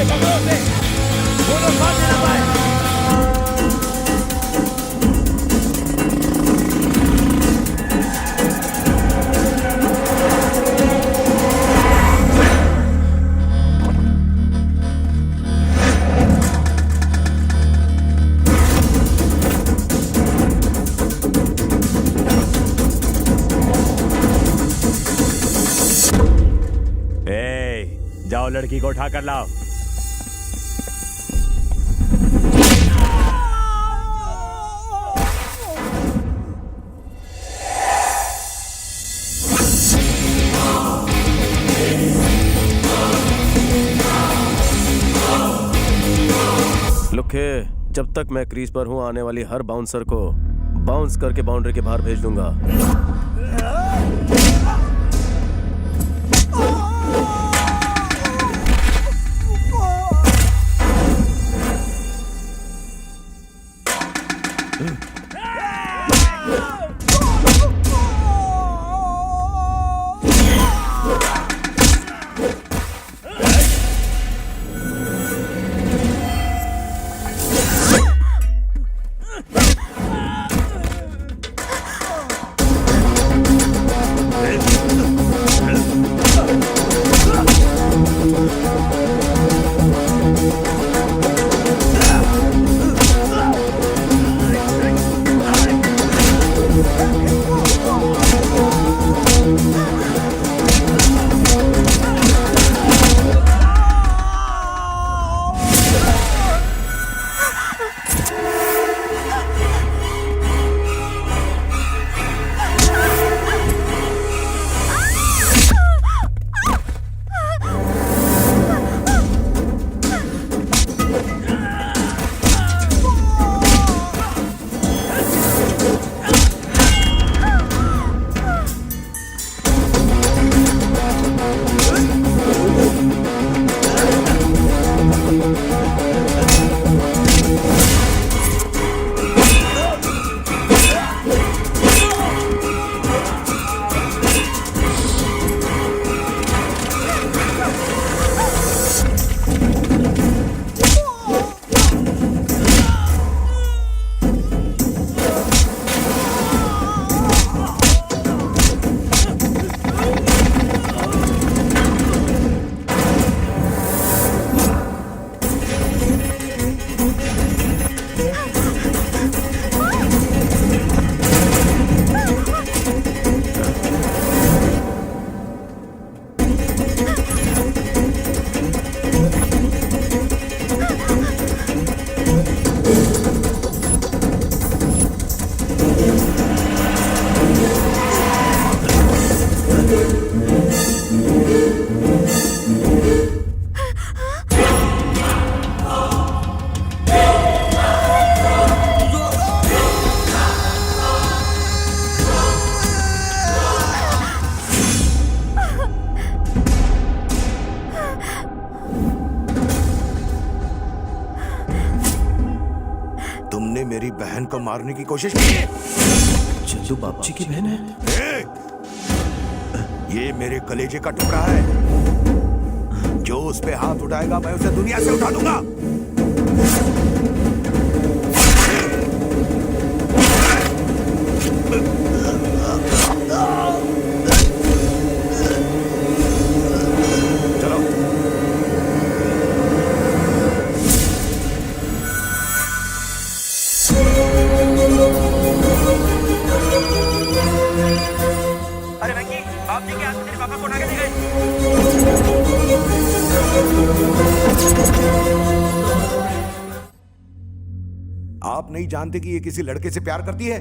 पकड़ो उसे, वो लोग भाग ना पाए। जाओ लड़की को उठा कर लाओ। लुखे, जब तक मैं क्रीज पर हूं आने वाली हर बाउंसर को बाउंस करके बाउंड्री के बाहर भेज दूंगा। मेरी बहन को मारने की कोशिश की। चंदू बाप जी की बहन है? ये मेरे कलेजे का टुकड़ा है। जो उस पे हाथ उठाएगा मैं उसे दुनिया से उठा दूंगा। आप नहीं जानते कि ये किसी लड़के से प्यार करती है?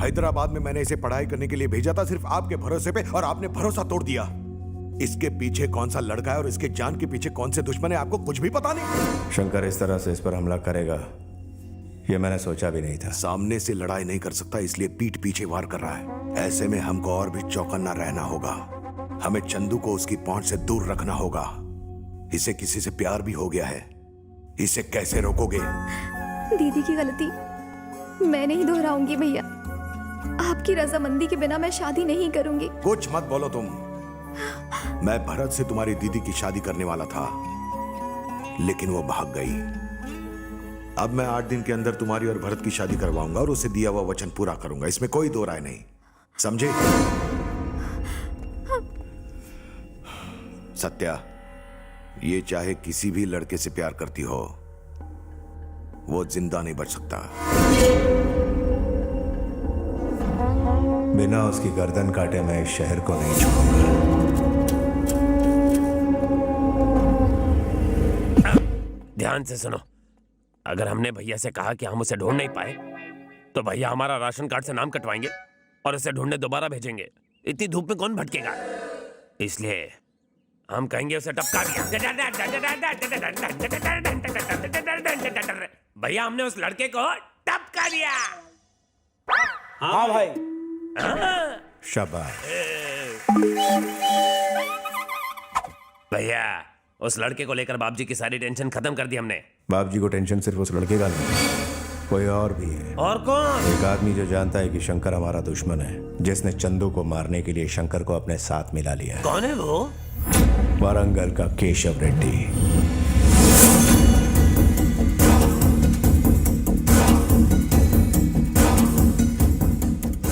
हैदराबाद में मैंने इसे पढ़ाई करने के लिए भेजा था सिर्फ आपके भरोसे पे, और आपने भरोसा तोड़ दिया। इसके पीछे कौन सा लड़का है और इसके जान के पीछे कौन से दुश्मन है, आपको कुछ भी पता नहीं। शंकर इस तरह से इस पर हमला करेगा ये मैंने सोचा भी नहीं था। सामने से लड़ाई नहीं कर सकता, इसलिए पीठ पीछे वार कर रहा है। ऐसे में हमको और भी चौकन्ना रहना होगा। हमें चंदू को उसकी पहुंच से दूर रखना होगा। इसे किसी से प्यार भी हो गया है, इसे कैसे रोकोगे? दीदी की गलती मैं नहीं दोहराऊंगी भैया। आपकी रजामंदी के बिना मैं शादी नहीं करूंगी। कुछ मत बोलो तुम। मैं भरत से तुम्हारी दीदी की शादी करने वाला था, लेकिन वो भाग गई। अब मैं 8 दिन के अंदर तुम्हारी और भरत की शादी करवाऊंगा और उसे दिया हुआ वचन पूरा करूंगा, इसमें कोई दो राय नहीं, समझे? सत्या, ये चाहे किसी भी लड़के से प्यार करती हो, वो जिंदा नहीं बच सकता। बिना उसकी गर्दन काटे मैं इस शहर को नहीं छोड़ूंगा। ध्यान से सुनो, अगर हमने भैया से कहा कि हम उसे ढूंढ नहीं पाए तो भैया हमारा राशन कार्ड से नाम कटवाएंगे और उसे ढूंढने दोबारा भेजेंगे। इतनी धूप में कौन भटकेगा? इसलिए हम कहेंगे उसे टपका दिया। भैया हमने उस लड़के को टपका दिया। हाँ भाई। शाबाश। भैया उस लड़के को लेकर बाबूजी की सारी टेंशन खत्म कर दी हमने। बाप जी को टेंशन सिर्फ उस लड़के का नहीं, कोई और भी है। और कौन? एक आदमी जो जानता है कि शंकर हमारा दुश्मन है, जिसने चंदू को मारने के लिए शंकर को अपने साथ मिला लिया है। कौन है वो? वारंगल का केशव रेड्डी।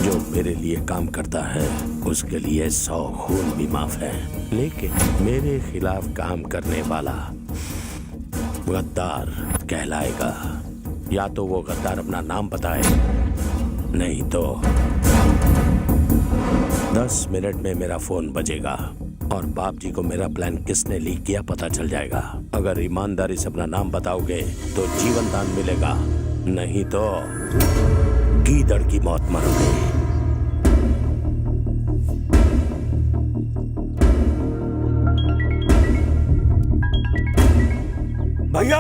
जो मेरे लिए काम करता है उसके लिए 100 खून भी माफ है, लेकिन मेरे खिलाफ काम करने वाला गद्दार कहलाएगा। या तो वो गद्दार अपना नाम बताए, नहीं तो 10 मिनट में मेरा फोन बजेगा और बाप जी को मेरा प्लान किसने लीक किया पता चल जाएगा। अगर ईमानदारी से अपना नाम बताओगे तो जीवन दान मिलेगा, नहीं तो गीदड़ की मौत मरोगे। भैया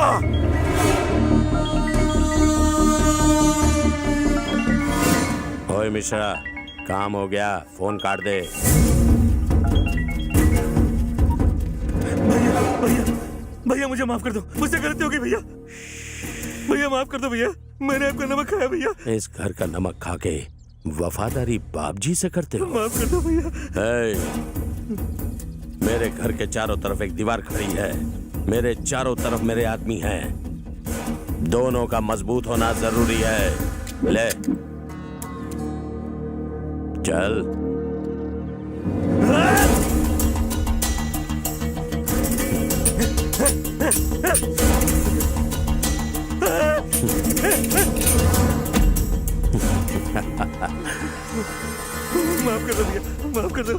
ओए मिश्रा, काम हो गया, फोन काट दे। भैया मुझे माफ कर दो, मुझसे गलती हो गई भैया। भैया माफ कर दो भैया, मैंने आपका नमक खाया भैया। इस घर का नमक खा के वफादारी बाप जी से करते हो? माफ कर दो भैया। मेरे घर के चारों तरफ एक दीवार खड़ी है, मेरे चारों तरफ मेरे आदमी हैं, दोनों का मजबूत होना जरूरी है। ले चल। माफ कर दो भैया, माफ कर दो।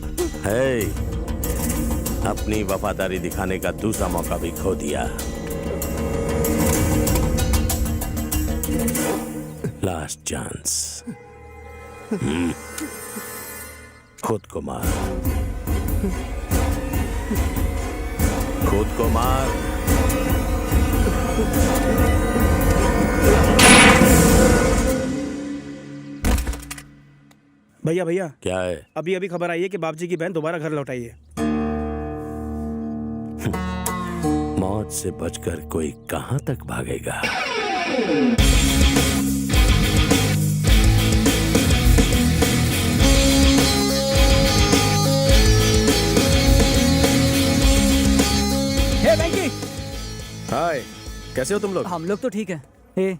अपनी वफादारी दिखाने का दूसरा मौका भी खो दिया। Last chance. खुद को मार, खुद को मार। भैया भैया क्या है? अभी अभी खबर आई है कि बाबूजी की बहन दोबारा घर लौट आई है। मौत से बचकर कोई कहां तक भागेगा? हे वेंकी। हाय, कैसे हो तुम लोग? हम लोग तो ठीक है। हे,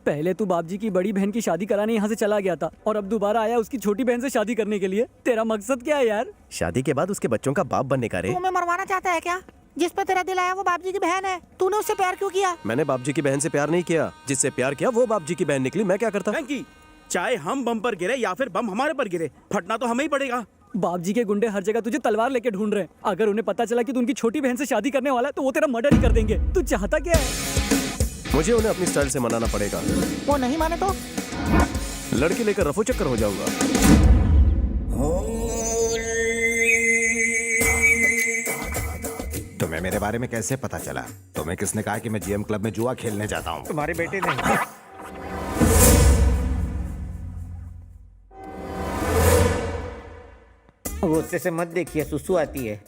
पहले तू बाबजी की बड़ी बहन की शादी कराने यहाँ से चला गया था और अब दोबारा आया उसकी छोटी बहन से शादी करने के लिए। तेरा मकसद क्या है यार? शादी के बाद उसके बच्चों का बाप बनने का रे। तू हमें मरवाना चाहता है क्या? जिस पे तेरा दिल आया वो बाबजी की बहन है, तूने उससे प्यार क्यों किया? मैंने बापजी की बहन से प्यार नहीं किया, जिससे प्यार किया वो बापजी की बहन निकली। मैं क्या करता? वेंकी, चाहे हम बम पर गिरे या फिर बम हमारे पर गिरे, फटना तो हमें ही पड़ेगा। बाबजी के गुंडे हर जगह तुझे तलवार लेके ढूंढ रहे हैं। अगर उन्हें पता चला कि तू उनकी छोटी बहन से शादी करने वाला है तो वो तेरा मर्डर ही कर देंगे। तू चाहता क्या है? मुझे उन्हें अपनी स्टाइल से मनाना पड़ेगा। वो नहीं माने तो? लड़की लेकर रफू चक्कर हो जाऊंगा। तुम्हें मेरे बारे में कैसे पता चला? तुम्हें किसने कहा कि मैं जीएम क्लब में जुआ खेलने जाता हूँ? तुम्हारे बेटे ने। गुस्से से मत देखिए, सुसु आती है।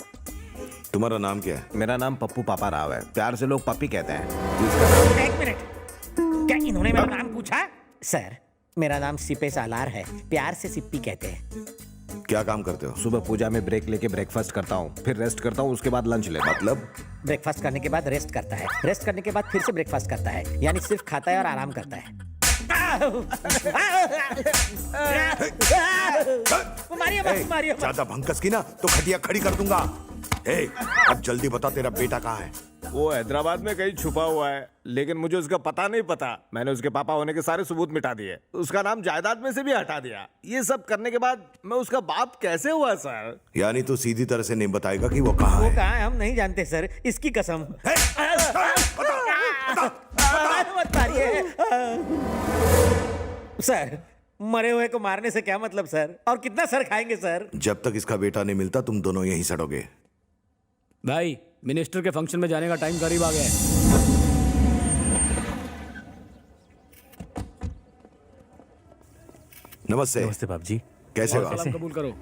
तुम्हारा नाम क्या है? मेरा नाम पप्पू पापा राव है, प्यार से लोग पप्पी कहते हैं। एक मिनट, क्या इन्होंने मेरा नाम पूछा? सर, मेरा नाम सिपे सालार है, प्यार से सिप्पी कहते हैं। क्या काम करते हो? सुबह पूजा में ब्रेक लेके ब्रेकफास्ट करता हूँ, फिर रेस्ट करता हूँ, उसके बाद लंच लेता हूँ। मतलब ब्रेकफास्ट करने के बाद रेस्ट करता है, रेस्ट करने के बाद फिर से ब्रेकफास्ट करता है, यानी सिर्फ खाता है और आराम करता है। मारिए मत, मारिए मत। ज्यादा भंकस की ना तो खटिया खड़ी कर दूंगा। अब जल्दी बता तेरा बेटा कहाँ है? वो हैदराबाद में कहीं छुपा हुआ है, लेकिन मुझे उसका पता नहीं पता। मैंने उसके पापा होने के सारे सबूत मिटा दिए, उसका नाम जायदाद में से भी हटा दिया। ये सब करने के बाद मैं उसका बाप कैसे हुआ सर? यानी तू सीधी तरह से नहीं बताएगा कि वो कहाँ वो है? कहाँ है हम नहीं जानते सर, इसकी कसम। मत मारिए सर, मरे हुए को मारने से क्या मतलब सर, और कितना सर खाएंगे सर? जब तक इसका बेटा नहीं मिलता तुम दोनों यहीं सड़ोगे। भाई मिनिस्टर के फंक्शन में जाने का टाइम करीब आ गया है। नमस्ते। नमस्ते बाप जी। कैसे हो? सलाम कबूल करो।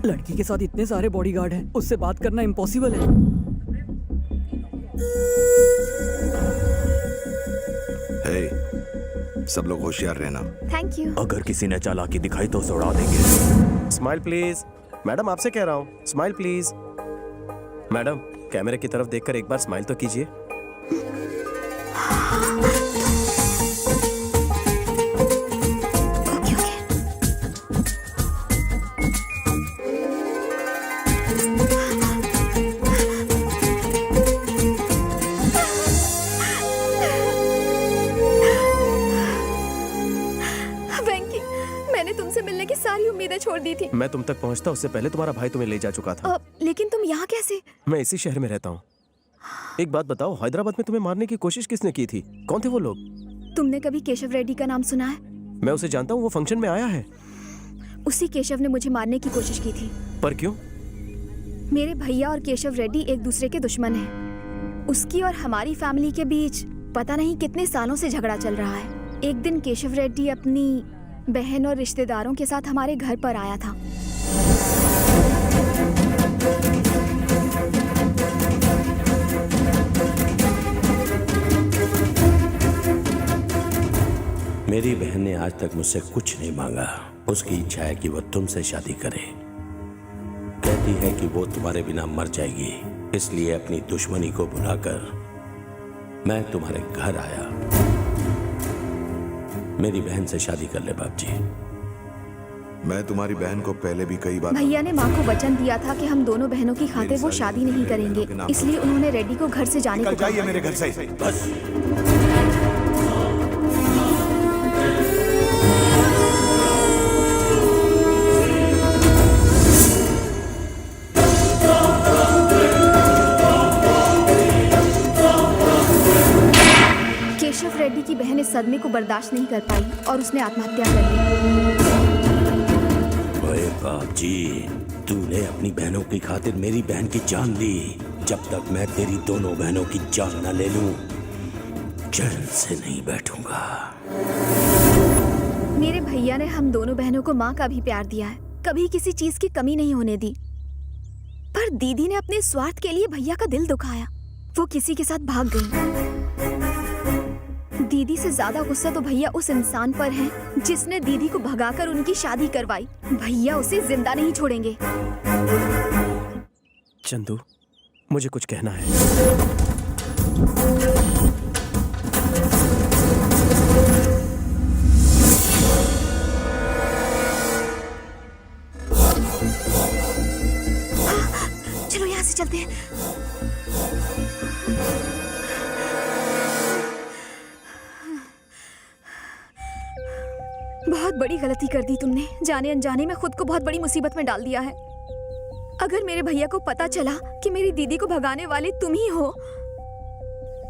लड़की के साथ इतने सारे बॉडीगार्ड हैं, उससे बात करना इम्पॉसिबल है। सब लोग होशियार रहना। Thank you. अगर किसी ने चालाकी दिखाई तो उसे उड़ा देंगे। Smile please. मैडम आपसे कह रहा हूँ, स्माइल प्लीज। मैडम कैमरे की तरफ देखकर एक बार स्माइल तो कीजिए। छोड़ दी थी। मैं तुम तक पहुंचता उससे पहले तुम्हारा भाई तुम्हें ले जा चुका था। लेकिन तुम यहाँ कैसे? मैं इसी शहर में रहता हूँ। एक बात बताओ, हैदराबाद में तुम्हें मारने की कोशिश किसने की थी? कौन थे वो लोग? तुमने कभी केशव रेड्डी का नाम सुना है? मैं उसे जानता हूँ, वो फंक्शन में आया है। उसी केशव ने मुझे मारने की कोशिश की थी। पर क्यों? मेरे भैया और केशव रेड्डी एक दूसरे के दुश्मन हैं। उसकी और हमारी फैमिली के बीच पता नहीं कितने सालों से झगड़ा चल रहा है। एक दिन केशव रेड्डी अपनी बहन और रिश्तेदारों के साथ हमारे घर पर आया था। मेरी बहन ने आज तक मुझसे कुछ नहीं मांगा। उसकी इच्छा है कि वो तुमसे शादी करे। कहती है कि वो तुम्हारे बिना मर जाएगी, इसलिए अपनी दुश्मनी को भुलाकर मैं तुम्हारे घर आया। मेरी बहन से शादी कर ले बाप जी। मैं तुम्हारी बहन को पहले भी कई बार भैया ने माँ को वचन दिया था कि हम दोनों बहनों की खातिर वो शादी नहीं करेंगे, इसलिए उन्होंने रेड्डी को घर से जाने को कहा। जाइए मेरे घर से। बस केशव रेड्डी की बहन इस सदमे को बर्दाश्त नहीं कर पाई और उसने आत्महत्या कर ली। बाप जी, तूने अपनी बहनों की खातिर मेरी बहन की जान ली। जब तक मैं तेरी दोनों बहनों की जान न ले लूं, चैन से नहीं बैठूंगा। मेरे भैया ने हम दोनों बहनों को माँ का भी प्यार दिया है, कभी किसी चीज की कमी नहीं होने दी। पर दीदी ने अपने स्वार्थ के लिए भैया का दिल दुखाया। वो किसी के साथ भाग गई। दीदी से ज्यादा गुस्सा तो भैया उस इंसान पर है जिसने दीदी को भगाकर उनकी शादी करवाई। भैया उसे जिंदा नहीं छोड़ेंगे। चंदू, मुझे कुछ कहना है। चलो यहाँ से चलते हैं। बहुत बड़ी गलती कर दी तुमने। जाने अनजाने में खुद को बहुत बड़ी मुसीबत में डाल दिया है। अगर मेरे भैया को पता चला कि मेरी दीदी को भगाने वाले तुम ही हो,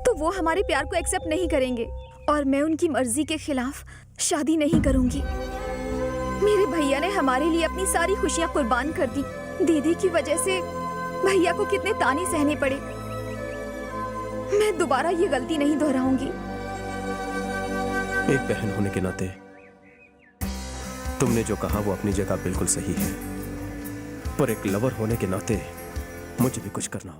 तो वो हमारे प्यार को एक्सेप्ट नहीं करेंगे और मैं उनकी मर्जी के खिलाफ शादी नहीं करूंगी। मेरे भैया ने हमारे लिए अपनी सारी खुशियां कुर्बान कर दी। दीदी की वजह से भैया को कितने ताने सहने पड़े। मैं दोबारा ये गलती नहीं दोहराऊंगी। एक बहन होने के नाते तुमने जो कहा वो अपनी जगह बिल्कुल सही है, पर एक लवर होने के नाते मुझे भी कुछ करना होगा।